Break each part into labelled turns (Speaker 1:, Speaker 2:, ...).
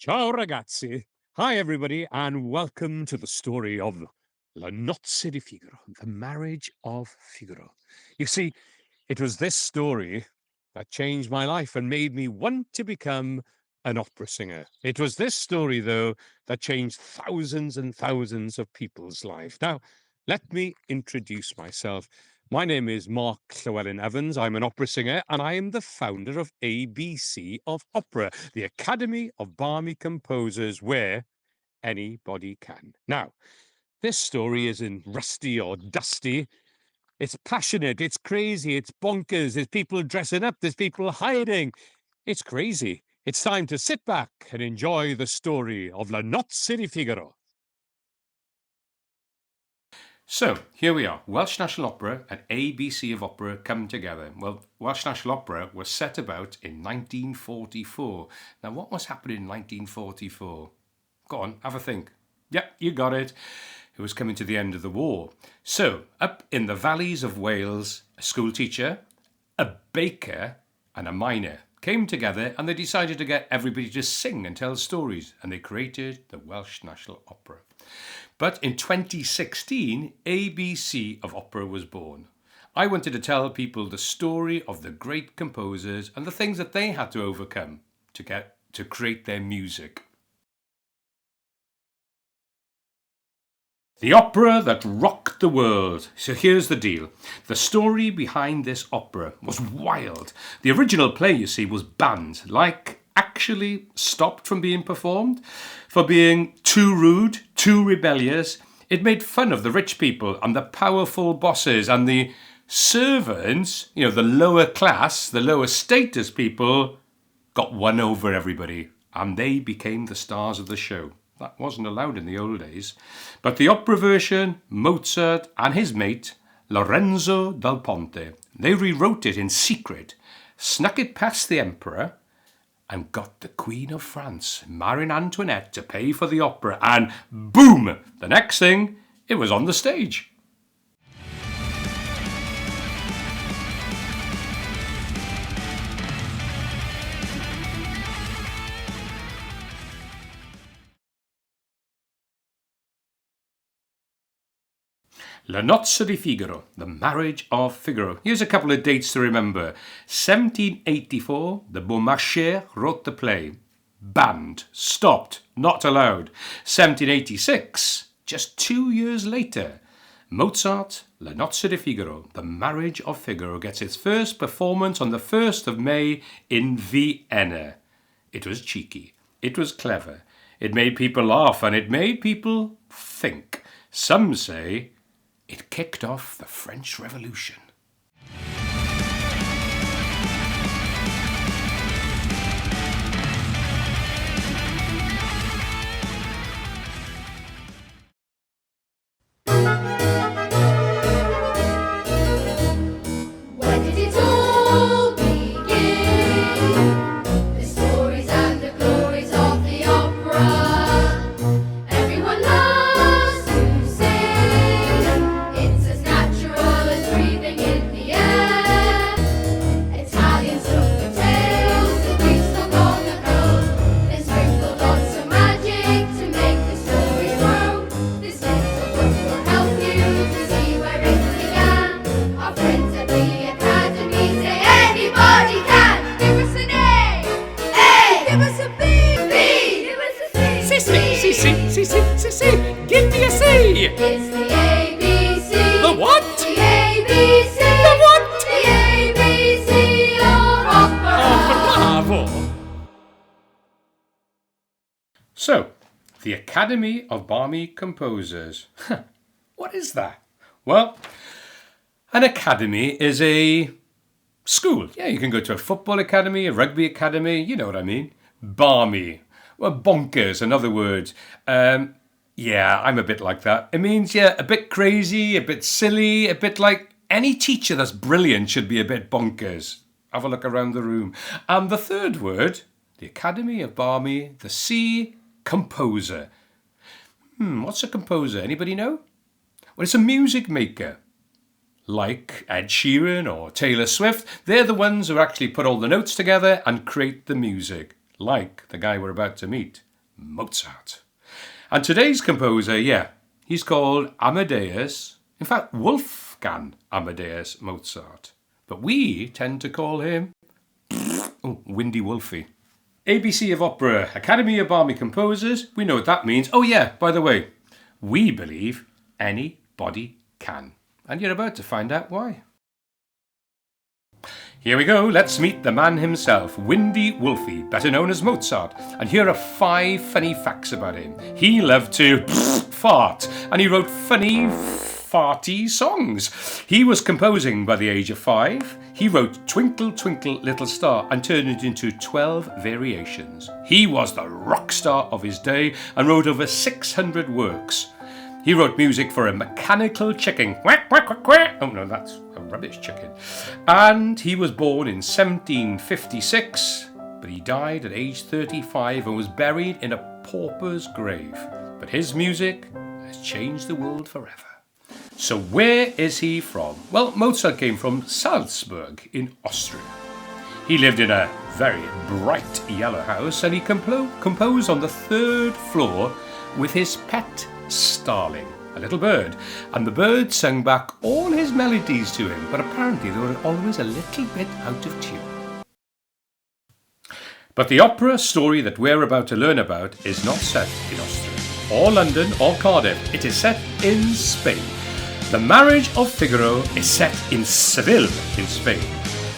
Speaker 1: Ciao ragazzi. Hi everybody and welcome to the story of La Nozze di Figaro, the Marriage of Figaro. You see, it was this story that changed my life and made me want to become an opera singer. It was this story, though, that changed thousands and thousands of people's lives. Now, let me introduce myself. My name is Mark Llewelyn Evans. I'm an opera singer and I am the founder of ABC of Opera, the Academy of Barmy Composers, where anybody can. Now, this story isn't rusty or dusty. It's passionate, it's crazy, it's bonkers. There's people dressing up, there's people hiding. It's crazy. It's time to sit back and enjoy the story of La Nozze di Figaro.
Speaker 2: So, here we are. Welsh National Opera and ABC of Opera come together. Well, Welsh National Opera was set about in 1944. Now, what was happening in 1944? Go on, have a think. Yep, you got it. It was coming to the end of the war. So, up in the valleys of Wales, a school teacher, a baker, and a miner came together and they decided to get everybody to sing and tell stories, and they created the Welsh National Opera. But in 2016, ABC of Opera was born. I wanted to tell people the story of the great composers and the things that they had to overcome to create their music. The opera that rocked the world. So here's the deal. The story behind this opera was wild. The original play, you see, was banned, actually stopped from being performed for being too rude, too rebellious. It made fun of the rich people and the powerful bosses, and the servants, the lower class, the lower status people, got won over everybody, and they became the stars of the show. That wasn't allowed in the old days. But the opera version, Mozart and his mate, Lorenzo dal Ponte, they rewrote it in secret, snuck it past the emperor, and got the Queen of France, Marie Antoinette, to pay for the opera, and boom! The next thing, it was on the stage. La Nozze di Figaro, the Marriage of Figaro. Here's a couple of dates to remember. 1784, the Beaumarchais wrote the play. Banned, stopped, not allowed. 1786, just 2 years later, Mozart, La Nozze di Figaro, the Marriage of Figaro, gets its first performance on the 1st of May in Vienna. It was cheeky, it was clever, it made people laugh, and it made people think. Some say it kicked off the French Revolution. Give me a C!
Speaker 3: It's the ABC.
Speaker 2: The what?
Speaker 3: The ABC.
Speaker 2: The what?
Speaker 3: The ABC of Opera.
Speaker 2: Oh, bravo! So, the Academy of Barmy Composers. What is that? Well, an academy is a school. Yeah, you can go to a football academy, a rugby academy, you know what I mean. Barmy. Well, bonkers, in other words. Yeah, I'm a bit like that. It means, a bit crazy, a bit silly, a bit like any teacher that's brilliant should be a bit bonkers. Have a look around the room. And the third word, the Academy of Barmy, the C, composer. What's a composer? Anybody know? Well, it's a music maker. Like Ed Sheeran or Taylor Swift, they're the ones who actually put all the notes together and create the music. Like the guy we're about to meet. Mozart. And today's composer, he's called Amadeus, in fact Wolfgang Amadeus Mozart. But we tend to call him Windy Wolfie. ABC of Opera, Academy of Barmy Composers, we know what that means. Oh yeah, by the way, we believe anybody can. And you're about to find out why. Here we go, let's meet the man himself, Windy Wolfie, better known as Mozart. And here are 5 funny facts about him. He loved to fart, and he wrote funny, farty songs. He was composing by the age of 5. He wrote Twinkle Twinkle Little Star and turned it into 12 variations. He was the rock star of his day and wrote over 600 works. He wrote music for a mechanical chicken. Quack, quack, quack, quack. Oh no, that's a rubbish chicken. And he was born in 1756, but he died at age 35 and was buried in a pauper's grave. But his music has changed the world forever. So where is he from? Well, Mozart came from Salzburg in Austria. He lived in a very bright yellow house and he composed on the 3rd floor with his pet starling, a little bird, and the bird sang back all his melodies to him, but apparently they were always a little bit out of tune. But the opera story that we're about to learn about is not set in Austria, or London, or Cardiff. It is set in Spain. The Marriage of Figaro is set in Seville, in Spain,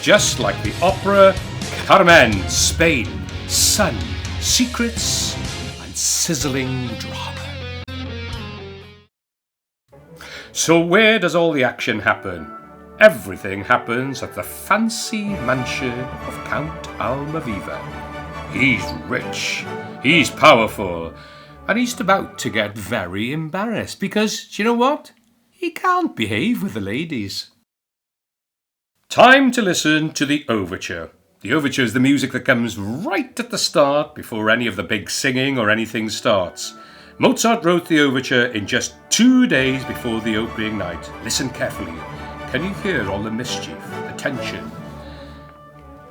Speaker 2: just like the opera Carmen, Spain. Sun, secrets, and sizzling drama. So where does all the action happen? Everything happens at the fancy mansion of Count Almaviva. He's rich, he's powerful, and he's about to get very embarrassed because, do you know what? He can't behave with the ladies. Time to listen to the overture. The overture is the music that comes right at the start before any of the big singing or anything starts. Mozart wrote the overture in just 2 days before the opening night. Listen carefully. Can you hear all the mischief, the tension?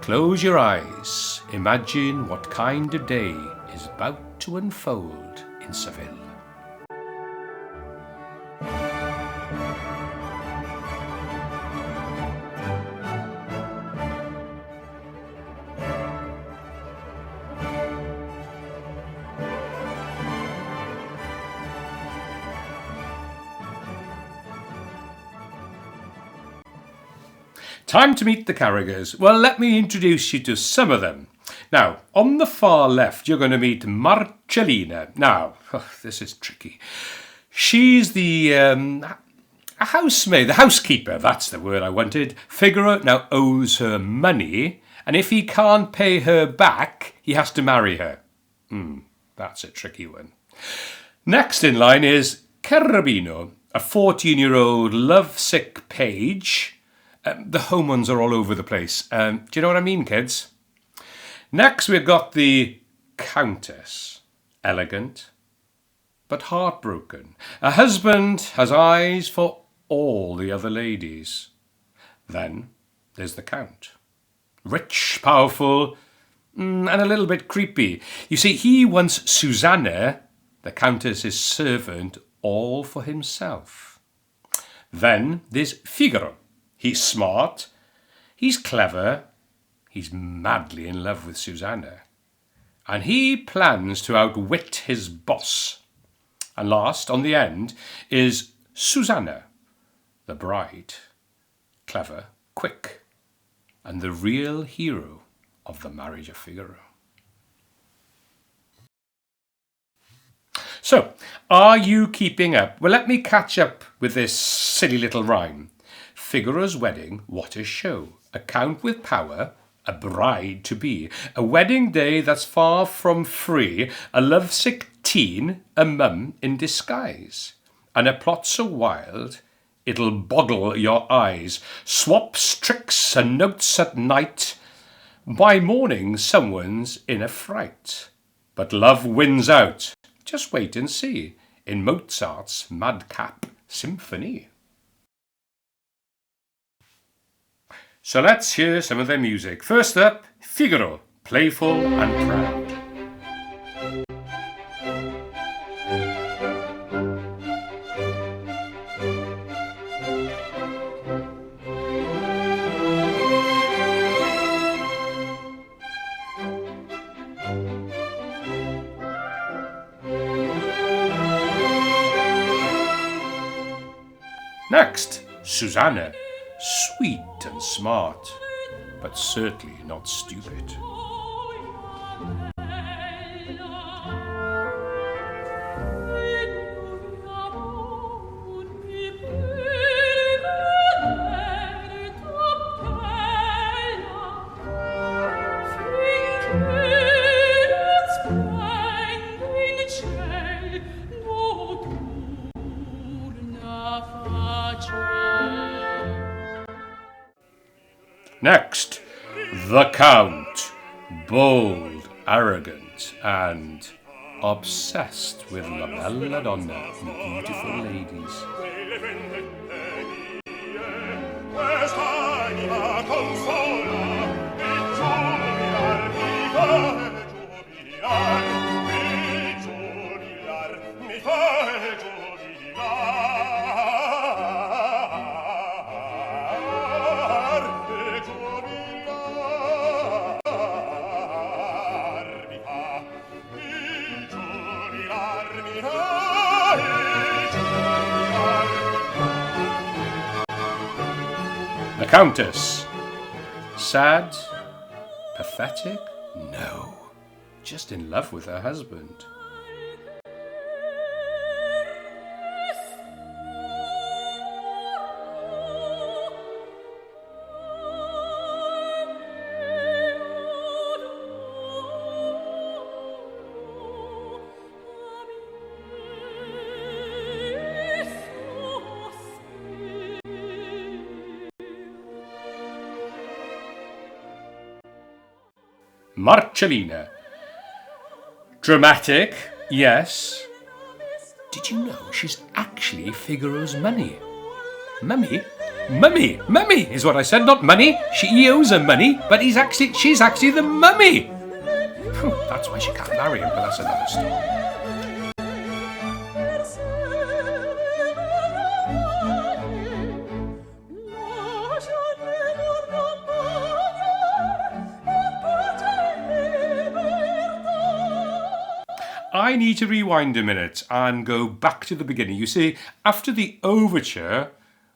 Speaker 2: Close your eyes. Imagine what kind of day is about to unfold in Seville. Time to meet the characters. Well, let me introduce you to some of them. Now, on the far left, you're going to meet Marcellina. Now, this is tricky. She's the housemaid, the housekeeper, that's the word I wanted. Figaro now owes her money, and if he can't pay her back, he has to marry her. That's a tricky one. Next in line is Cherubino, a 14-year-old lovesick page. The home ones are all over the place. Do you know what I mean, kids? Next, we've got the Countess. Elegant, but heartbroken. A husband has eyes for all the other ladies. Then there's the Count. Rich, powerful, and a little bit creepy. You see, he wants Susanna, the Countess's servant, all for himself. Then there's Figaro. He's smart, he's clever, he's madly in love with Susanna. And he plans to outwit his boss. And last, on the end, is Susanna, the bride. Clever, quick, and the real hero of the Marriage of Figaro. So, are you keeping up? Well, let me catch up with this silly little rhyme. Figaro's wedding, what a show. A count with power, a bride to be. A wedding day that's far from free. A lovesick teen, a mum in disguise. And a plot so wild, it'll boggle your eyes. Swaps, tricks, and notes at night. By morning, someone's in a fright. But love wins out. Just wait and see. In Mozart's madcap symphony. So let's hear some of their music. First up, Figaro, playful and proud. Next, Susanna, sweet and smart, but certainly not stupid. Next, the Count, bold, arrogant, and obsessed with la bella donna, the beautiful ladies. The Countess. Sad? Pathetic? No. Just in love with her husband. Marcellina. Dramatic, yes. Did you know she's actually Figaro's mummy? Mummy? Mummy! Mummy is what I said, not money. He owes her money, but she's actually the mummy. Phew, that's why she can't marry him, but that's another story. I need to rewind a minute and go back to the beginning. You see, after the overture,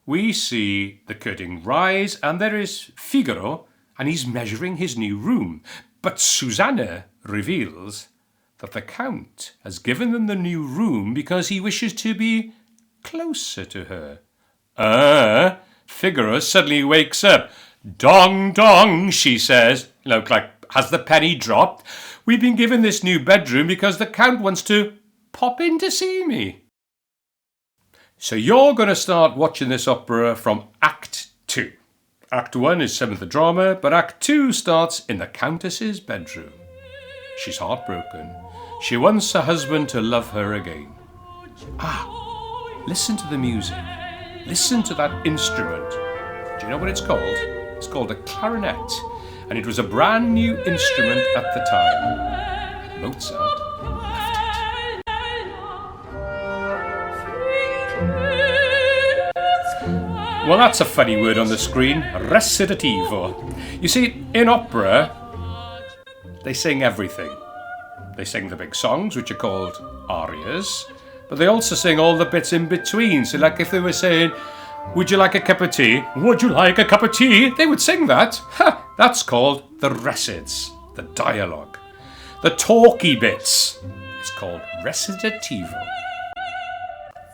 Speaker 2: we see the curtain rise and there is Figaro and he's measuring his new room. But Susanna reveals that the Count has given them the new room because he wishes to be closer to her. Figaro suddenly wakes up. Dong, dong, she says. Look, like, has the penny dropped? We've been given this new bedroom because the Count wants to pop in to see me. So you're going to start watching this opera from Act 2. Act 1 is some of the drama, but Act 2 starts in the Countess's bedroom. She's heartbroken. She wants her husband to love her again. Listen to the music. Listen to that instrument. Do you know what it's called? It's called a clarinet. And it was a brand new instrument at the time. Mozart loved it. Well, that's a funny word on the screen. Recitativo. You see, in opera, they sing everything. They sing the big songs, which are called arias, but they also sing all the bits in between. So like if they were saying, would you like a cup of tea? Would you like a cup of tea? They would sing that. That's called the recits, the dialogue. The talky bits is called recitativo.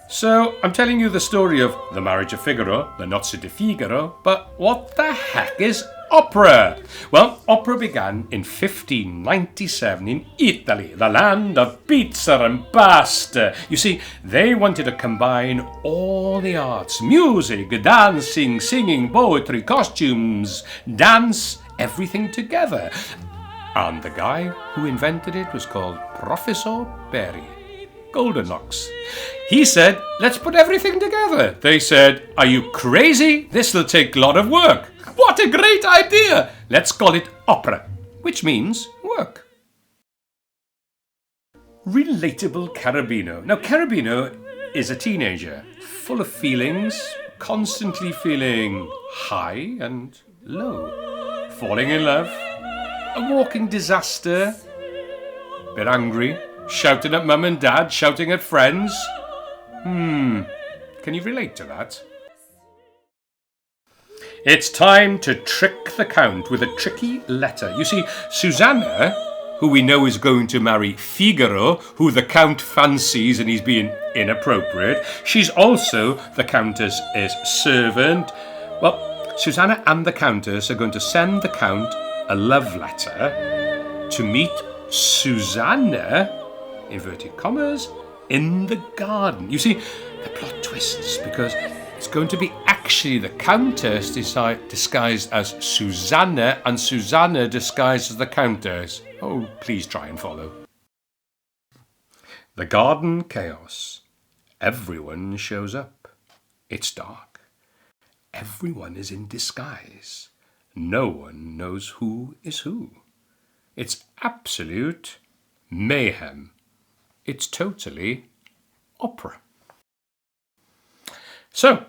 Speaker 2: So, I'm telling you the story of the Marriage of Figaro, the Nozze di Figaro, but what the heck is opera? Well, opera began in 1597 in Italy, the land of pizza and pasta. You see, they wanted to combine all the arts, music, dancing, singing, poetry, costumes, dance, everything together. And the guy who invented it was called Professor Barmy, Golden Locks. He said, let's put everything together. They said, are you crazy? This will take a lot of work. What a great idea! Let's call it opera, which means work. Relatable Carabino. Now, Carabino is a teenager, full of feelings, constantly feeling high and low. Falling in love, a walking disaster, a bit angry, shouting at mum and dad, shouting at friends. Can you relate to that? It's time to trick the Count with a tricky letter. You see, Susanna, who we know is going to marry Figaro, who the Count fancies and he's being inappropriate, she's also the Countess's servant. Well, Susanna and the Countess are going to send the Count a love letter to meet Susanna, inverted commas, in the garden. You see, the plot twists because it's going to be actually the Countess disguised as Susanna and Susanna disguised as the Countess. Oh, please try and follow. The garden chaos. Everyone shows up. It's dark. Everyone is in disguise. No one knows who is who. It's absolute mayhem. It's totally opera. So,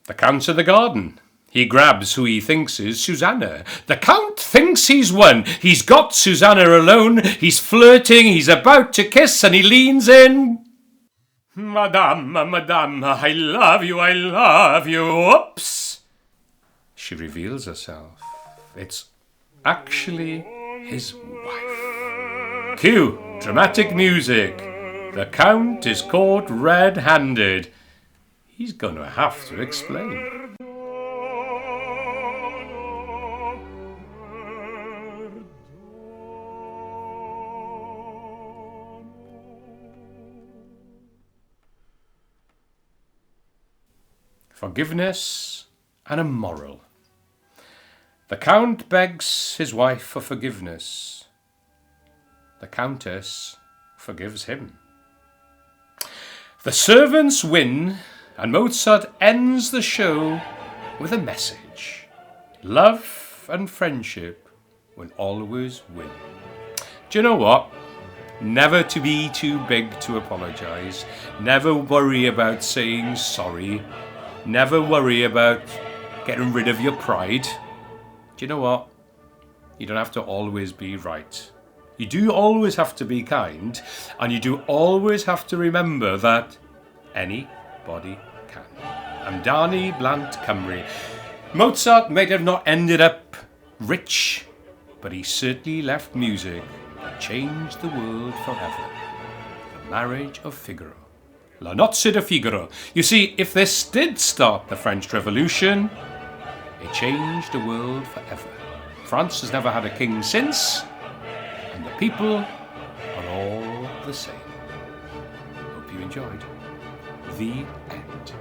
Speaker 2: the Count's in the garden. He grabs who he thinks is Susanna. The Count thinks he's won. He's got Susanna alone. He's flirting. He's about to kiss and he leans in. Madame, madame, I love you, I love you. Oops. She reveals herself. It's actually his wife. Cue dramatic music. The Count is caught red-handed. He's going to have to explain. Forgiveness and a moral. The Count begs his wife for forgiveness. The Countess forgives him. The servants win, and Mozart ends the show with a message. Love and friendship will always win. Do you know what? Never to be too big to apologise. Never worry about saying sorry. Never worry about getting rid of your pride. Do you know what? You don't have to always be right. You do always have to be kind, and you do always have to remember that anybody can. Amdani Blant Cymru. Mozart may have not ended up rich, but he certainly left music that changed the world forever. The Marriage of Figaro. La Nozze di Figaro. You see, if this did start the French Revolution, it changed the world forever. France has never had a king since, and the people are all the same. Hope you enjoyed. The end.